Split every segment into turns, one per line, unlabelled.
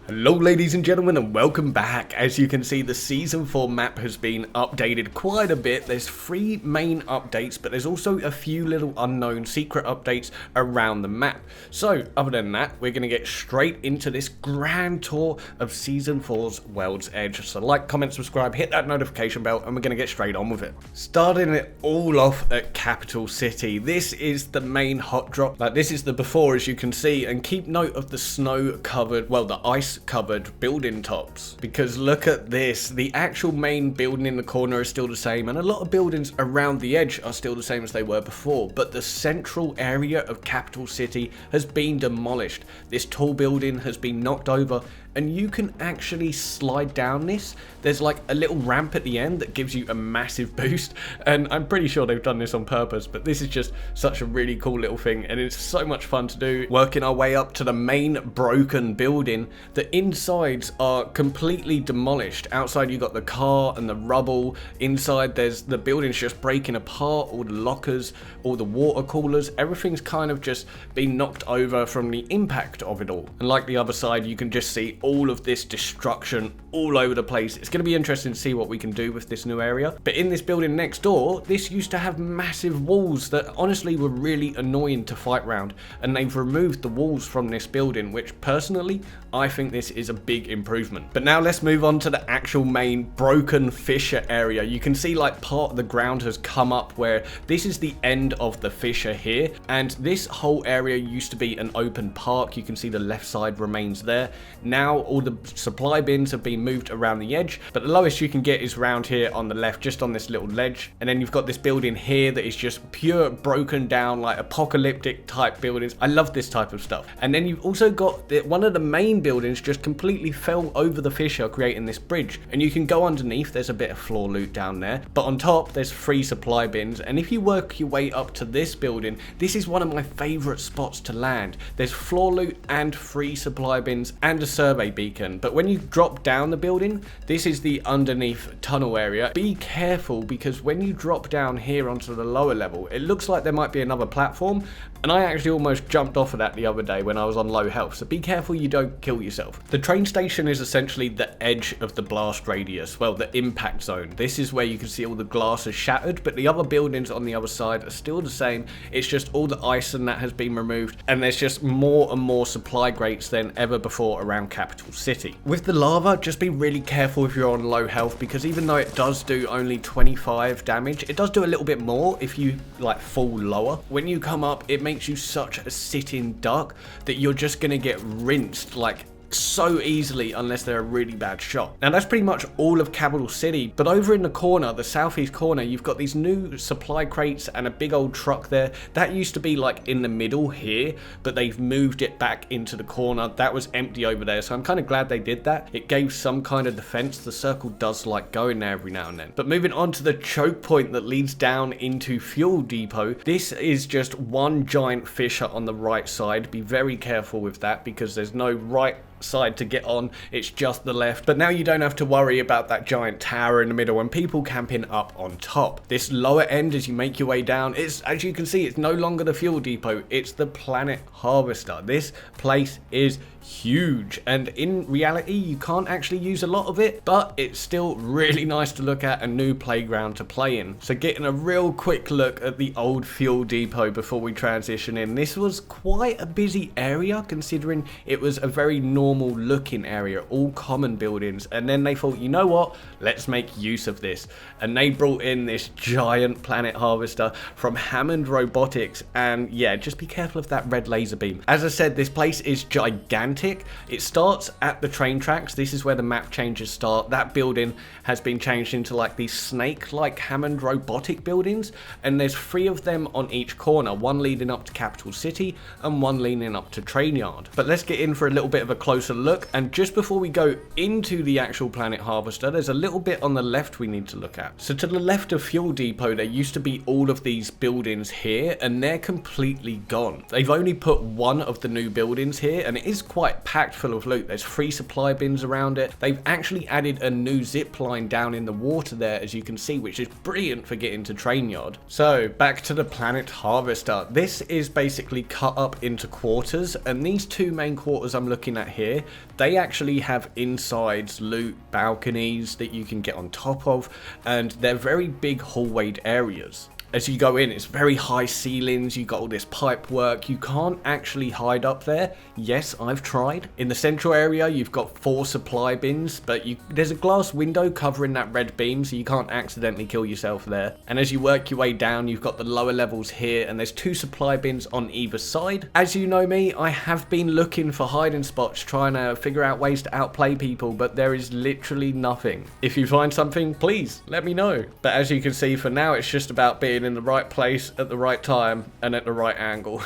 Hello ladies and gentlemen and welcome back. As you can see, the Season 4 map has been updated quite a bit. There's 3 main updates, but there's also a few little unknown secret updates around the map. So other than that, we're going to get straight into this grand tour of Season 4's World's Edge. So like, comment, subscribe, hit that notification bell, and we're going to get straight on with it. Starting it all off at Capital City. This is the main hot drop. Like, this is the before, as you can see, and keep note of the snow covered, well, the ice covered building tops, because look at this. The actual main building in the corner is still the same, and a lot of buildings around the edge are still the same as they were before, but the central area of Capital City has been demolished. This tall building has been knocked over, and you can actually slide down this. There's like a little ramp at the end that gives you a massive boost, and I'm pretty sure they've done this on purpose, but this is just such a really cool little thing, and it's so much fun to do. Working our way up to the main broken building, the insides are completely demolished. Outside you got the car and the rubble. Inside there's the building's just breaking apart, all the lockers, all the water coolers, everything's kind of just been knocked over from the impact of it all. And like the other side, you can just see all of this destruction all over the place. It's going to be interesting to see what we can do with this new area. But in this building next door, this used to have massive walls that honestly were really annoying to fight round, and they've removed the walls from this building, which personally I think this is a big improvement. But now let's move on to the actual main broken fissure area. You can see like part of the ground has come up where this is the end of the fissure here, and this whole area used to be an open park. You can see the left side remains there. Now all the supply bins have been moved around the edge, but the lowest you can get is round here on the left, just on this little ledge. And then you've got this building here that is just pure broken down, like apocalyptic type buildings. I love this type of stuff. And then you've also got one of the main buildings just completely fell over the fissure, creating this bridge, and you can go underneath. There's a bit of floor loot down there, but on top there's 3 supply bins. And if you work your way up to this building, this is one of my favorite spots to land. There's floor loot and 3 supply bins and a survey beacon. But when you drop down the building, this is the underneath tunnel area. Be careful, because when you drop down here onto the lower level, it looks like there might be another platform, and I actually almost jumped off of that the other day when I was on low health, so be careful you don't kill yourself. The train station is essentially the edge of the blast radius, well, the impact zone. This is where you can see all the glass is shattered, but the other buildings on the other side are still the same. It's just all the ice and that has been removed, and there's just more and more supply grates than ever before around Capital City. With the lava, just be really careful if you're on low health, because even though it does do only 25 damage, it does do a little bit more if you like fall lower. When you come up, it makes you such a sitting duck that you're just gonna get rinsed like so easily unless they're a really bad shot. Now that's pretty much all of Capital City, but over in the corner, the southeast corner, you've got these new supply crates and a big old truck there. That used to be like in the middle here, but they've moved it back into the corner. That was empty over there, so I'm kind of glad they did that. It gave some kind of defense. The circle does like going there every now and then. But moving on to the choke point that leads down into Fuel Depot, this is just one giant fissure on the right side. Be very careful with that, because there's no right side to get on, it's just the left. But now you don't have to worry about that giant tower in the middle and people camping up on top. This lower end, as you make your way down, it's, as you can see, it's no longer the fuel depot, it's the Planet Harvester. This place is huge, and in reality you can't actually use a lot of it, but it's still really nice to look at, a new playground to play in. So getting a real quick look at the old fuel depot before we transition in. This was quite a busy area considering it was a very normal looking area, all common buildings, and then they thought, you know what, let's make use of this, and they brought in this giant Planet Harvester from Hammond Robotics. And yeah, just be careful of that red laser beam. As I said, this place is gigantic. It starts at the train tracks. This is where the map changes start. That building has been changed into like these snake-like Hammond Robotic buildings, and there's 3 of them on each corner, one leading up to Capital City and one leading up to Train Yard. But let's get in for a little bit of a closer look, and just before we go into the actual Planet Harvester, there's a little bit on the left we need to look at. So to the left of Fuel Depot, there used to be all of these buildings here, and they're completely gone. They've only put one of the new buildings here, and it is quite quite packed full of loot. There's 3 supply bins around it. They've actually added a new zip line down in the water there, as you can see, which is brilliant for getting to train yard. So back to the Planet Harvester. This is basically cut up into quarters, and these 2 main quarters I'm looking at here, they actually have insides, loot, balconies that you can get on top of, and they're very big hallwayed areas. As you go in, it's very high ceilings, you got all this pipe work, you can't actually hide up there. Yes, I've tried. In the central area, you've got 4 supply bins, but there's a glass window covering that red beam, so you can't accidentally kill yourself there. And as you work your way down, you've got the lower levels here, and there's 2 supply bins on either side. As you know me, I have been looking for hiding spots, trying to figure out ways to outplay people, but there is literally nothing. If you find something, please let me know. But as you can see, for now, it's just about being in the right place at the right time and at the right angle.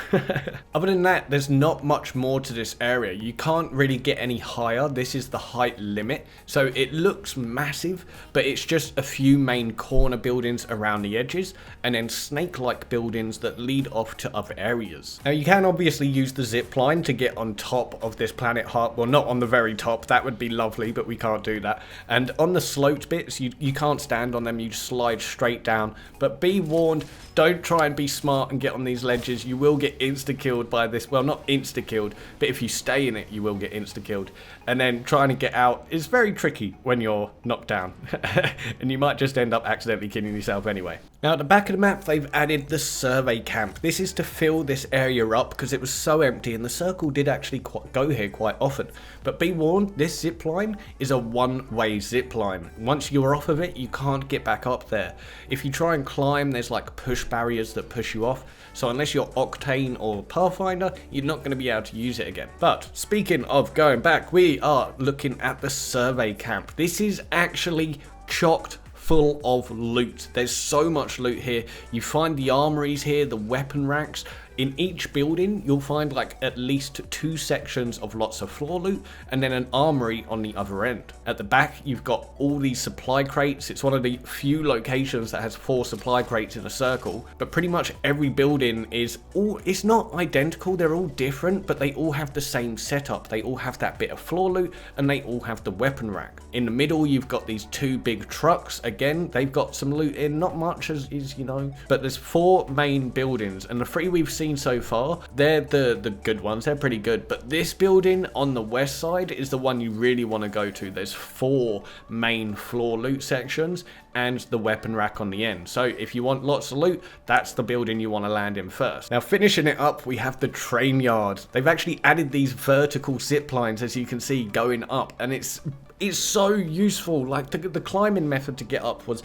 Other than that, there's not much more to this area. You can't really get any higher. This is the height limit, so it looks massive, but it's just a few main corner buildings around the edges and then snake-like buildings that lead off to other areas. Now you can obviously use the zip line to get on top of this Planet Heart. Well, not on the very top, that would be lovely, but we can't do that. And on the sloped bits, you can't stand on them, you just slide straight down. But be warned, don't try and be smart and get on these ledges. You will get insta-killed by this. Well, not insta-killed, but if you stay in it, you will get insta-killed. And then trying to get out is very tricky when you're knocked down. And you might just end up accidentally killing yourself anyway. Now, at the back of the map, they've added the survey camp. This is to fill this area up because it was so empty, and the circle did actually go here quite often. But be warned, this zip line is a one-way zip line. Once you're off of it, you can't get back up there. If you try and climb, there's like push barriers that push you off. So unless you're Octane or Pathfinder, you're not going to be able to use it again. But speaking of going back, we are looking at the survey camp. This is actually chocked full of loot. There's so much loot here. You find the armories here, the weapon racks. In each building, you'll find like at least 2 sections of lots of floor loot and then an armory on the other end. At the back, you've got all these supply crates. It's one of the few locations that has 4 supply crates in a circle, but pretty much every building is it's not identical. They're all different, but they all have the same setup. They all have that bit of floor loot and they all have the weapon rack. In the middle, you've got these 2 big trucks. Again, they've got some loot in, not much as is, you know, but there's 4 main buildings, and the 3 we've seen so far, they're the good ones. They're pretty good, but this building on the west side is the one you really want to go to. There's 4 main floor loot sections and the weapon rack on the end. So if you want lots of loot, that's the building you want to land in first. Now, finishing it up, we have the train yard. They've actually added these vertical zip lines, as you can see, going up, and it's so useful. Like the climbing method to get up was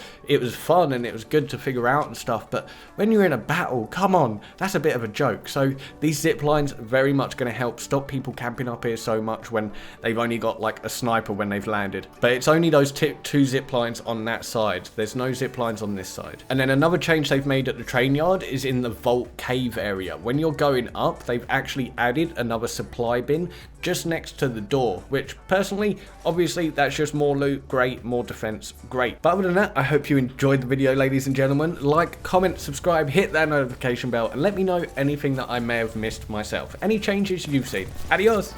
fun and it was good to figure out and stuff, but when you're in a battle, come on, that's a bit of a joke. So these zip lines are very much going to help stop people camping up here so much when they've only got like a sniper when they've landed. But it's only those 2 zip lines on that side. There's no zip lines on this side. And then another change they've made at the train yard is in the vault cave area. When you're going up, they've actually added another supply bin just next to the door, which personally, obviously, that's just more loot, great, more defense, great. But other than that, I hope you enjoyed the video, ladies and gentlemen. Like, comment, subscribe, hit that notification bell, and let me know anything that I may have missed myself. Any changes you've seen. Adios!